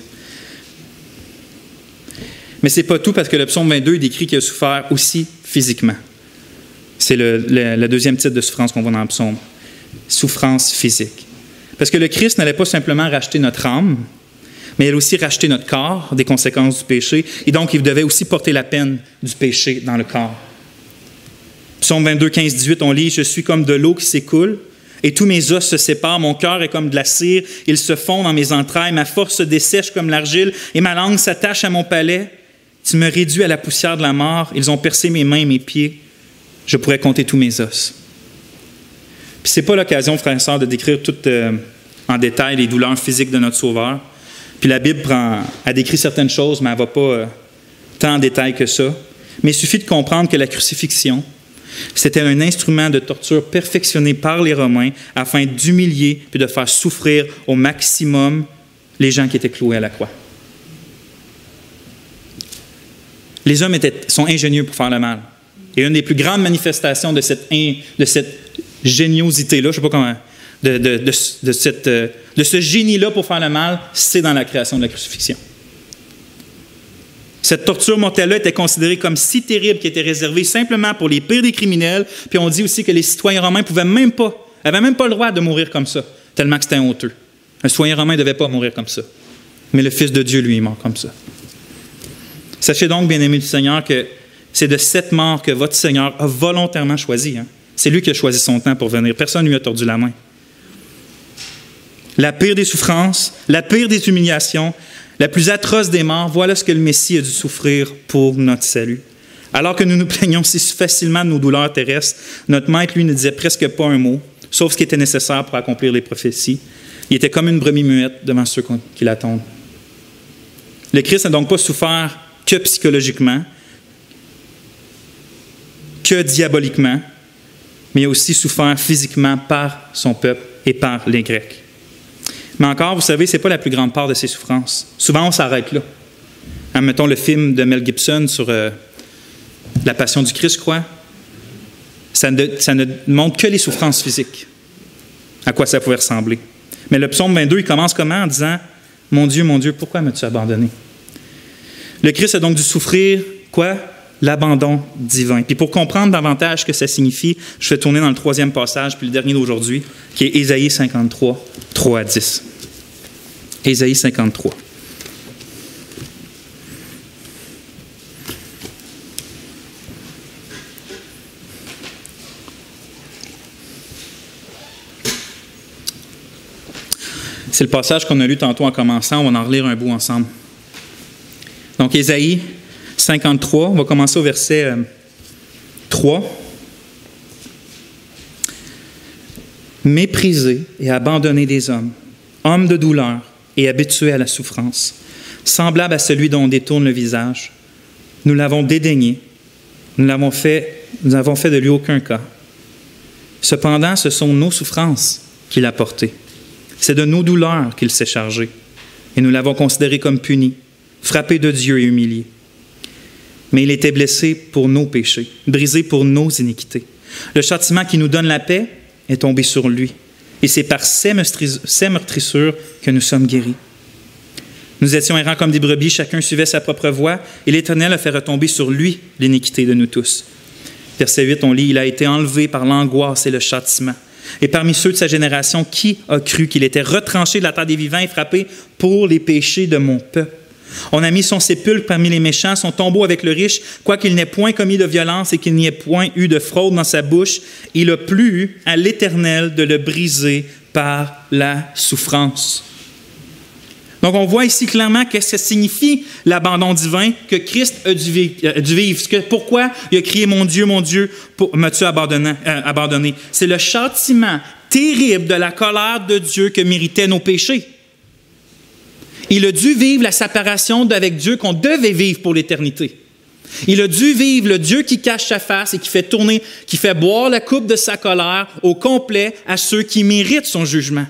Mais ce n'est pas tout parce que le psaume 22 décrit qu'il a souffert aussi physiquement. C'est le deuxième type de souffrance qu'on voit dans le psaume. Souffrance physique. Parce que le Christ n'allait pas simplement racheter notre âme, mais il allait aussi racheter notre corps des conséquences du péché. Et donc, il devait aussi porter la peine du péché dans le corps. Psaume 22, 15, 18, on lit « Je suis comme de l'eau qui s'écoule, et tous mes os se séparent. Mon cœur est comme de la cire, il se fond dans mes entrailles. Ma force se dessèche comme l'argile, et ma langue s'attache à mon palais. Tu me réduis à la poussière de la mort. Ils ont percé mes mains et mes pieds. Je pourrais compter tous mes os. » Puis ce n'est pas l'occasion, frères et sœurs, de décrire tout en détail les douleurs physiques de notre Sauveur. Puis la Bible a décrit certaines choses, mais elle ne va pas tant en détail que ça. Mais il suffit de comprendre que la crucifixion, c'était un instrument de torture perfectionné par les Romains afin d'humilier puis de faire souffrir au maximum les gens qui étaient cloués à la croix. Les hommes sont ingénieux pour faire le mal. Et une des plus grandes manifestations de cette géniosité-là, je ne sais pas comment, de ce génie-là pour faire le mal, c'est dans la création de la crucifixion. Cette torture mortelle-là était considérée comme si terrible qu'elle était réservée simplement pour les pires des criminels. Puis on dit aussi que les citoyens romains n'avaient même pas le droit de mourir comme ça, tellement que c'était honteux. Un citoyen romain ne devait pas mourir comme ça. Mais le Fils de Dieu, lui, il meurt comme ça. Sachez donc, bien-aimés du Seigneur, que c'est de cette mort que votre Seigneur a volontairement choisi. Hein? C'est lui qui a choisi son temps pour venir. Personne ne lui a tordu la main. La pire des souffrances, la pire des humiliations, la plus atroce des morts, voilà ce que le Messie a dû souffrir pour notre salut. Alors que nous nous plaignons si facilement de nos douleurs terrestres, notre Maître, lui, ne disait presque pas un mot, sauf ce qui était nécessaire pour accomplir les prophéties. Il était comme une brebis muette devant ceux qui l'attendent. Le Christ n'a donc pas souffert que psychologiquement, que diaboliquement, mais il a aussi souffert physiquement par son peuple et par les Grecs. Mais encore, vous savez, ce n'est pas la plus grande part de ses souffrances. Souvent, on s'arrête là. Mettons le film de Mel Gibson sur la Passion du Christ, je crois. Ça ne montre que les souffrances physiques, à quoi ça pouvait ressembler. Mais le psaume 22, il commence comment? En disant « Mon Dieu, pourquoi m'as-tu abandonné? » Le Christ a donc dû souffrir, quoi? L'abandon divin. Puis pour comprendre davantage ce que ça signifie, je vais tourner dans le 3e passage, puis le dernier d'aujourd'hui, qui est Ésaïe 53, 3 à 10. Ésaïe 53. C'est le passage qu'on a lu tantôt en commençant. On va en relire un bout ensemble. Donc, Ésaïe 53, on va commencer au verset 3. Méprisé et abandonné des hommes, homme de douleur et habitué à la souffrance, semblable à celui dont on détourne le visage, nous l'avons dédaigné, nous avons fait de lui aucun cas. Cependant, ce sont nos souffrances qu'il a portées. C'est de nos douleurs qu'il s'est chargé, et nous l'avons considéré comme puni, frappé de Dieu et humilié. Mais il était blessé pour nos péchés, brisé pour nos iniquités. Le châtiment qui nous donne la paix est tombé sur lui, et c'est par ses meurtrissures que nous sommes guéris. Nous étions errants comme des brebis, chacun suivait sa propre voie, et l'Éternel a fait retomber sur lui l'iniquité de nous tous. Verset 8, on lit, « Il a été enlevé par l'angoisse et le châtiment. Et parmi ceux de sa génération, qui a cru qu'il était retranché de la terre des vivants et frappé pour les péchés de mon peuple? On a mis son sépulcre parmi les méchants, son tombeau avec le riche, quoiqu'il n'ait point commis de violence et qu'il n'y ait point eu de fraude dans sa bouche. Il a plu à l'Éternel de le briser par la souffrance. » Donc, on voit ici clairement qu'est-ce que signifie l'abandon divin que Christ a dû vivre. Pourquoi il a crié « Mon Dieu, m'as-tu abandonné? » C'est le châtiment terrible de la colère de Dieu que méritaient nos péchés. Il a dû vivre la séparation avec Dieu qu'on devait vivre pour l'éternité. Il a dû vivre le Dieu qui cache sa face et qui fait boire la coupe de sa colère au complet à ceux qui méritent son jugement.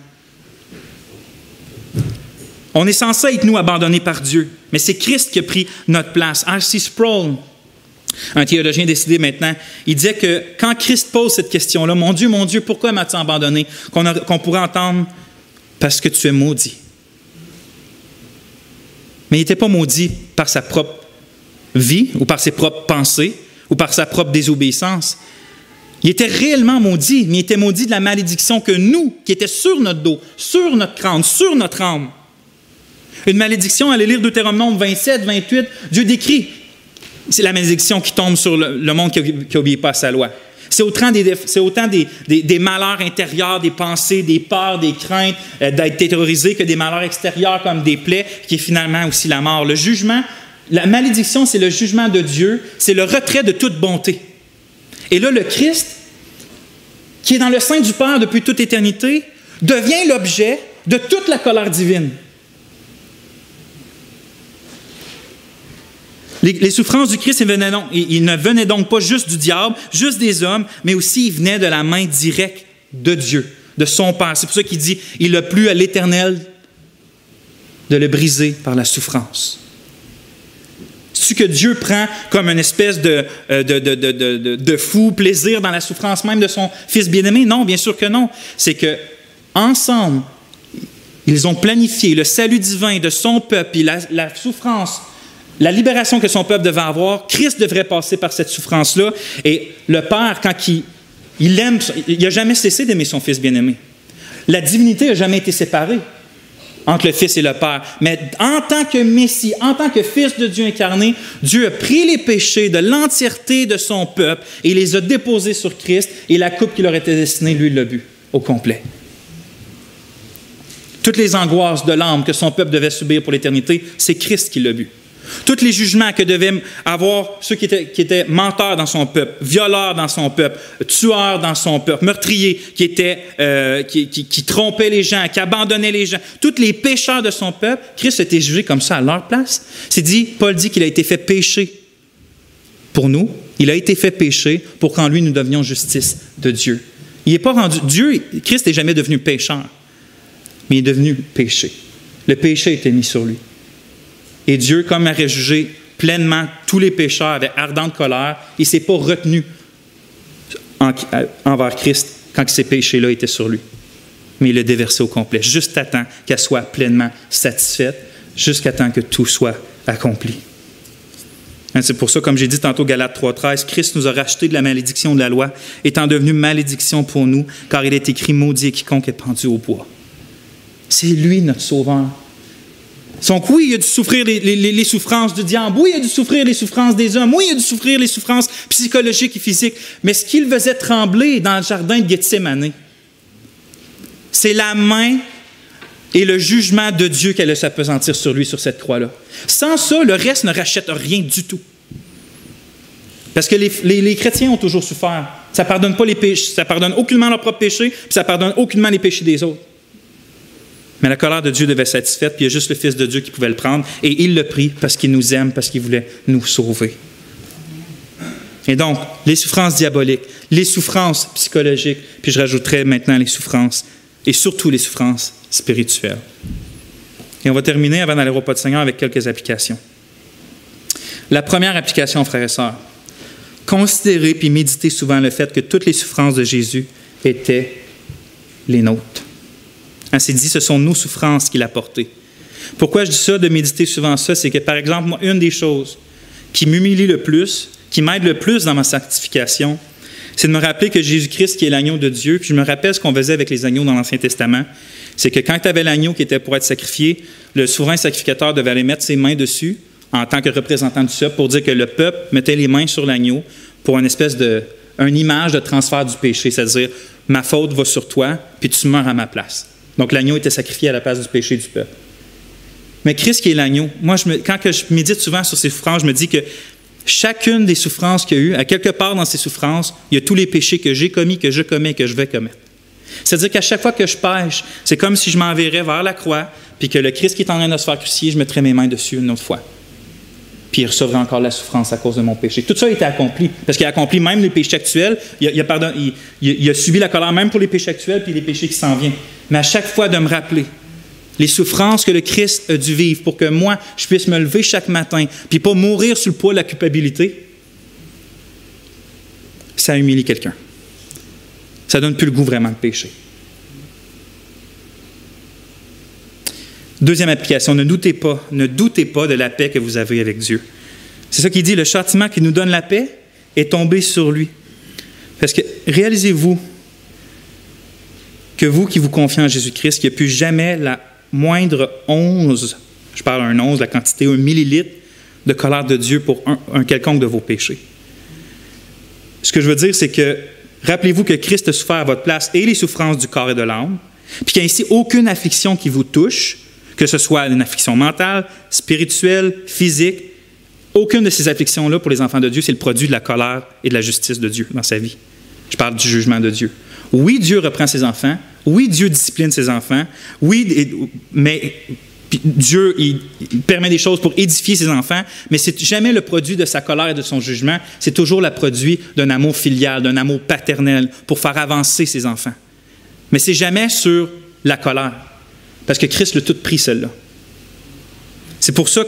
On est censé être, nous, abandonnés par Dieu, mais c'est Christ qui a pris notre place. R.C. Sproul, un théologien décédé maintenant, il disait que quand Christ pose cette question-là, « Mon Dieu, pourquoi m'as-tu abandonné? » qu'on pourrait entendre « Parce que tu es maudit. » Mais il n'était pas maudit par sa propre vie, ou par ses propres pensées, ou par sa propre désobéissance. Il était réellement maudit, mais il était maudit de la malédiction que nous, qui était sur notre dos, sur notre crâne, sur notre âme. Une malédiction, allez lire Deutéronome 27, 28, Dieu décrit. C'est la malédiction qui tombe sur le monde qui n'obéit pas à sa loi. C'est autant des malheurs intérieurs, des pensées, des peurs, des craintes, d'être terrorisé, que des malheurs extérieurs comme des plaies, qui est finalement aussi la mort. Le jugement, la malédiction, c'est le jugement de Dieu, c'est le retrait de toute bonté. Et là, le Christ, qui est dans le sein du Père depuis toute éternité, devient l'objet de toute la colère divine. Les souffrances du Christ, ils ne venaient donc pas juste du diable, juste des hommes, mais aussi ils venaient de la main directe de Dieu, de son Père. C'est pour ça qu'il dit, il a plu à l'Éternel de le briser par la souffrance. C'est-tu que Dieu prend comme une espèce de fou plaisir dans la souffrance même de son Fils bien-aimé? Non, bien sûr que non. C'est que ensemble, ils ont planifié le salut divin de son peuple et la souffrance, la libération que son peuple devait avoir. Christ devrait passer par cette souffrance-là. Et le Père, quand il aime, il n'a jamais cessé d'aimer son Fils bien-aimé. La divinité n'a jamais été séparée. entre le Fils et le Père. Mais en tant que Messie, en tant que Fils de Dieu incarné, Dieu a pris les péchés de l'entièreté de son peuple et il les a déposés sur Christ et la coupe qui leur était destinée, lui, il l'a bu au complet. Toutes les angoisses de l'âme que son peuple devait subir pour l'éternité, c'est Christ qui l'a bu. Tous les jugements que devaient avoir ceux qui étaient menteurs dans son peuple, violeurs dans son peuple, tueurs dans son peuple, meurtriers qui trompaient les gens, qui abandonnaient les gens, tous les pécheurs de son peuple, Christ a été jugé comme ça à leur place. Paul dit qu'il a été fait péché pour nous. Il a été fait péché pour qu'en lui nous devenions justice de Dieu. Il n'est pas rendu Dieu. Christ n'est jamais devenu pécheur, mais il est devenu péché. Le péché a été mis sur lui. Et Dieu, comme il aurait jugé pleinement tous les pécheurs avec ardente colère, il ne s'est pas retenu envers Christ quand ces péchés-là étaient sur lui. Mais il l'a déversé au complet, juste à temps qu'elle soit pleinement satisfaite, jusqu'à temps que tout soit accompli. C'est pour ça, comme j'ai dit tantôt, Galates 3,13, Christ nous a rachetés de la malédiction de la loi, étant devenu malédiction pour nous, car il est écrit « Maudit quiconque est pendu au bois ». C'est lui notre sauveur. Donc oui, il a dû souffrir les souffrances du diable. Oui, il a dû souffrir les souffrances des hommes. Oui, il a dû souffrir les souffrances psychologiques et physiques. Mais ce qui le faisait trembler dans le jardin de Gethsémane, c'est la main et le jugement de Dieu qu'elle a s'appesantir sur lui, sur cette croix-là. Sans ça, le reste ne rachète rien du tout. Parce que les chrétiens ont toujours souffert. Ça ne pardonne pas les péchés, ça ne pardonne aucunement leurs propres péchés, puis ça ne pardonne aucunement les péchés des autres. Mais la colère de Dieu devait être satisfaite, puis il y a juste le Fils de Dieu qui pouvait le prendre, et il l'a pris parce qu'il nous aime, parce qu'il voulait nous sauver. Et donc, les souffrances diaboliques, les souffrances psychologiques, puis je rajouterai maintenant les souffrances, et surtout les souffrances spirituelles. Et on va terminer, avant d'aller au repas du Seigneur, avec quelques applications. La première application, frères et sœurs, considérez puis méditez souvent le fait que toutes les souffrances de Jésus étaient les nôtres. C'est dit, ce sont nos souffrances qu'il a portées. Pourquoi je dis ça, de méditer souvent ça? C'est que, par exemple, moi, une des choses qui m'humilie le plus, qui m'aide le plus dans ma sanctification, c'est de me rappeler que Jésus-Christ, qui est l'agneau de Dieu, puis je me rappelle ce qu'on faisait avec les agneaux dans l'Ancien Testament, c'est que quand tu avais l'agneau qui était pour être sacrifié, le souverain sacrificateur devait aller mettre ses mains dessus en tant que représentant du peuple pour dire que le peuple mettait les mains sur l'agneau pour une espèce une image de transfert du péché, c'est-à-dire « ma faute va sur toi, puis tu meurs à ma place ». Donc, l'agneau était sacrifié à la place du péché du peuple. Mais Christ qui est l'agneau, moi, quand je médite souvent sur ces souffrances, je me dis que chacune des souffrances qu'il y a eu, à quelque part dans ces souffrances, il y a tous les péchés que j'ai commis, que je commets, que je vais commettre. C'est-à-dire qu'à chaque fois que je pêche, c'est comme si je m'enverrais vers la croix, puis que le Christ qui est en train de se faire crucifier, je mettrais mes mains dessus une autre fois. Puis il recevrait encore la souffrance à cause de mon péché. Tout ça a été accompli, parce qu'il a accompli même les péchés actuels. Il a subi la colère même pour les péchés actuels, puis les péchés qui s'en viennent. Mais à chaque fois de me rappeler les souffrances que le Christ a dû vivre pour que moi, je puisse me lever chaque matin, puis pas mourir sous le poids de la culpabilité, ça humilie quelqu'un. Ça donne plus le goût vraiment de péché. Deuxième application, ne doutez pas de la paix que vous avez avec Dieu. C'est ça qu'il dit, le châtiment qui nous donne la paix est tombé sur lui. Parce que réalisez-vous que vous qui vous confiez en Jésus-Christ, qu'il n'y a plus jamais la moindre once, je parle un once, la quantité, 1 millilitre de colère de Dieu pour un quelconque de vos péchés. Ce que je veux dire, c'est que rappelez-vous que Christ a souffert à votre place et les souffrances du corps et de l'âme, puis qu'il n'y a ici aucune affliction qui vous touche, que ce soit une affliction mentale, spirituelle, physique. Aucune de ces afflictions-là, pour les enfants de Dieu, c'est le produit de la colère et de la justice de Dieu dans sa vie. Je parle du jugement de Dieu. Oui, Dieu reprend ses enfants. Oui, Dieu discipline ses enfants. Oui, mais Dieu il permet des choses pour édifier ses enfants, mais c'est jamais le produit de sa colère et de son jugement. C'est toujours le produit d'un amour filial, d'un amour paternel pour faire avancer ses enfants. Mais c'est jamais sur la colère. Parce que Christ l'a tout pris, celle-là. C'est pour ça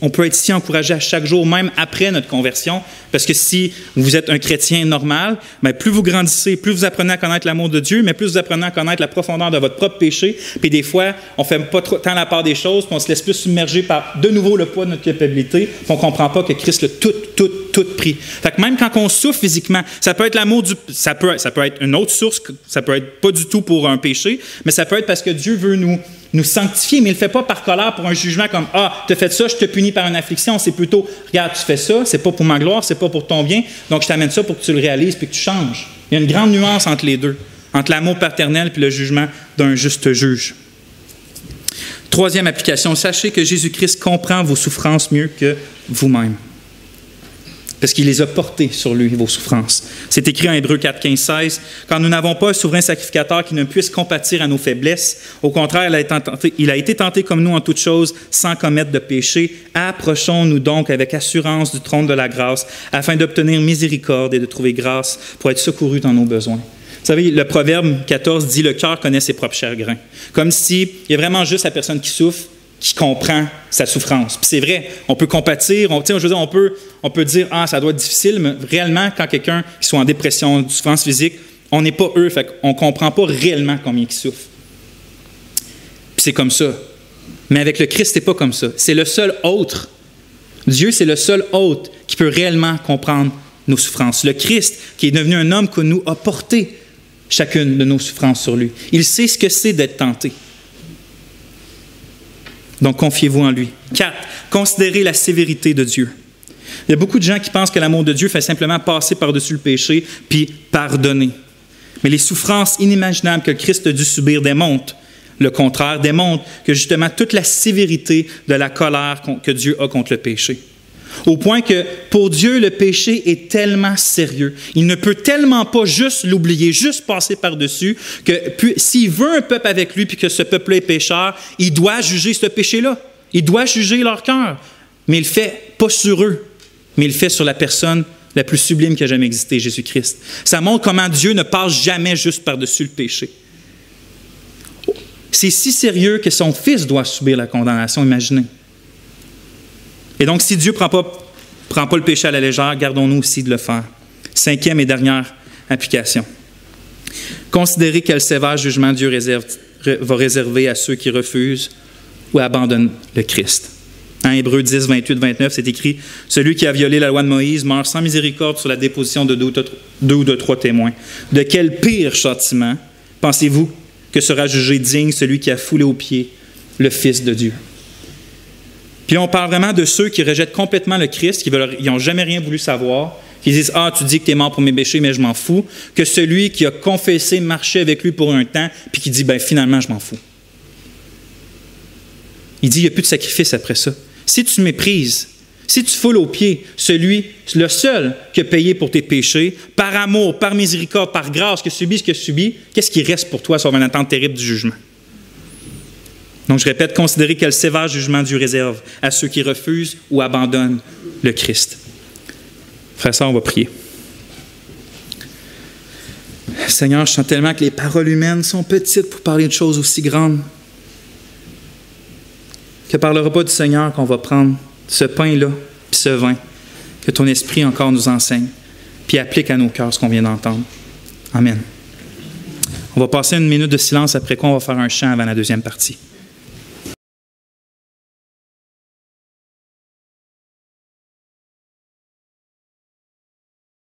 on peut être si encouragé à chaque jour, même après notre conversion, parce que si vous êtes un chrétien normal, bien, plus vous grandissez, plus vous apprenez à connaître l'amour de Dieu, mais plus vous apprenez à connaître la profondeur de votre propre péché. Puis des fois, on ne fait pas tant la part des choses, puis on se laisse plus submerger par de nouveau le poids de notre culpabilité, puis on ne comprend pas que Christ l'a tout tout pris. Fait que même quand on souffre physiquement, ça peut être l'amour ça peut être une autre source, ça peut être pas du tout pour un péché, mais ça peut être parce que Dieu veut nous sanctifier, mais il ne le fait pas par colère pour un jugement comme « Ah, tu as fait ça, je te punis par une affliction », c'est plutôt « Regarde, tu fais ça, c'est pas pour ma gloire, c'est pas pour ton bien, donc je t'amène ça pour que tu le réalises puis que tu changes. » Il y a une grande nuance entre les deux, entre l'amour paternel et le jugement d'un juste juge. Troisième application, sachez que Jésus-Christ comprend vos souffrances mieux que vous-même. Parce qu'il les a portées sur lui, vos souffrances. C'est écrit en Hébreux 4, 15, 16. « Quand nous n'avons pas un souverain sacrificateur qui ne puisse compatir à nos faiblesses, au contraire, il a été tenté comme nous en toutes choses, sans commettre de péché. Approchons-nous donc avec assurance du trône de la grâce, afin d'obtenir miséricorde et de trouver grâce pour être secourus dans nos besoins. » Vous savez, le Proverbe 14 dit « Le cœur connaît ses propres chagrins ». Comme s'il y a vraiment juste la personne qui souffre qui comprend sa souffrance. Puis c'est vrai, on peut compatir, on peut dire « Ah, ça doit être difficile », mais réellement, quand quelqu'un qui soit en dépression, de souffrance physique, on n'est pas eux, fait qu'on ne comprend pas réellement combien ils souffrent. Puis c'est comme ça. Mais avec le Christ, ce n'est pas comme ça. C'est le seul autre. Dieu, c'est le seul autre qui peut réellement comprendre nos souffrances. Le Christ, qui est devenu un homme que nous, a porté chacune de nos souffrances sur lui. Il sait ce que c'est d'être tenté. Donc, confiez-vous en lui. 4. Considérez la sévérité de Dieu. Il y a beaucoup de gens qui pensent que l'amour de Dieu fait simplement passer par-dessus le péché puis pardonner. Mais les souffrances inimaginables que Christ a dû subir démontrent le contraire, démontrent que justement toute la sévérité de la colère que Dieu a contre le péché. Au point que pour Dieu, le péché est tellement sérieux. Il ne peut tellement pas juste l'oublier, juste passer par-dessus, que s'il veut un peuple avec lui puis que ce peuple-là est pécheur, il doit juger ce péché-là. Il doit juger leur cœur. Mais il ne le fait pas sur eux, mais il le fait sur la personne la plus sublime qui a jamais existé, Jésus-Christ. Ça montre comment Dieu ne passe jamais juste par-dessus le péché. C'est si sérieux que son Fils doit subir la condamnation, imaginez. Et donc, si Dieu ne prend pas le péché à la légère, gardons-nous aussi de le faire. 5e et dernière application. Considérez quel sévère jugement Dieu va réserver à ceux qui refusent ou abandonnent le Christ. En Hébreux 10, 28, 29, c'est écrit « Celui qui a violé la loi de Moïse meurt sans miséricorde sur la déposition de 2 ou de 3 témoins. De quel pire châtiment pensez-vous que sera jugé digne celui qui a foulé aux pieds le Fils de Dieu? » Puis on parle vraiment de ceux qui rejettent complètement le Christ, qui n'ont jamais rien voulu savoir, qui disent « Ah, tu dis que tu es mort pour mes péchés, mais je m'en fous. » Que celui qui a confessé, marché avec lui pour un temps, puis qui dit « Ben finalement, je m'en fous. » Il dit « Il n'y a plus de sacrifice après ça. Si tu méprises, si tu foules aux pieds le seul qui a payé pour tes péchés, par amour, par miséricorde, par grâce, qui a subi ce qu'il a subi, qu'est-ce qui reste pour toi sauf une attente terrible du jugement? » Donc, je répète, considérez quel sévère jugement Dieu réserve à ceux qui refusent ou abandonnent le Christ. Frères et sœurs, on va prier. Seigneur, je sens tellement que les paroles humaines sont petites pour parler de choses aussi grandes. Que par le repas du Seigneur qu'on va prendre ce pain-là, puis ce vin, que ton Esprit encore nous enseigne, puis applique à nos cœurs ce qu'on vient d'entendre. Amen. On va passer une minute de silence, après quoi on va faire un chant avant la deuxième partie.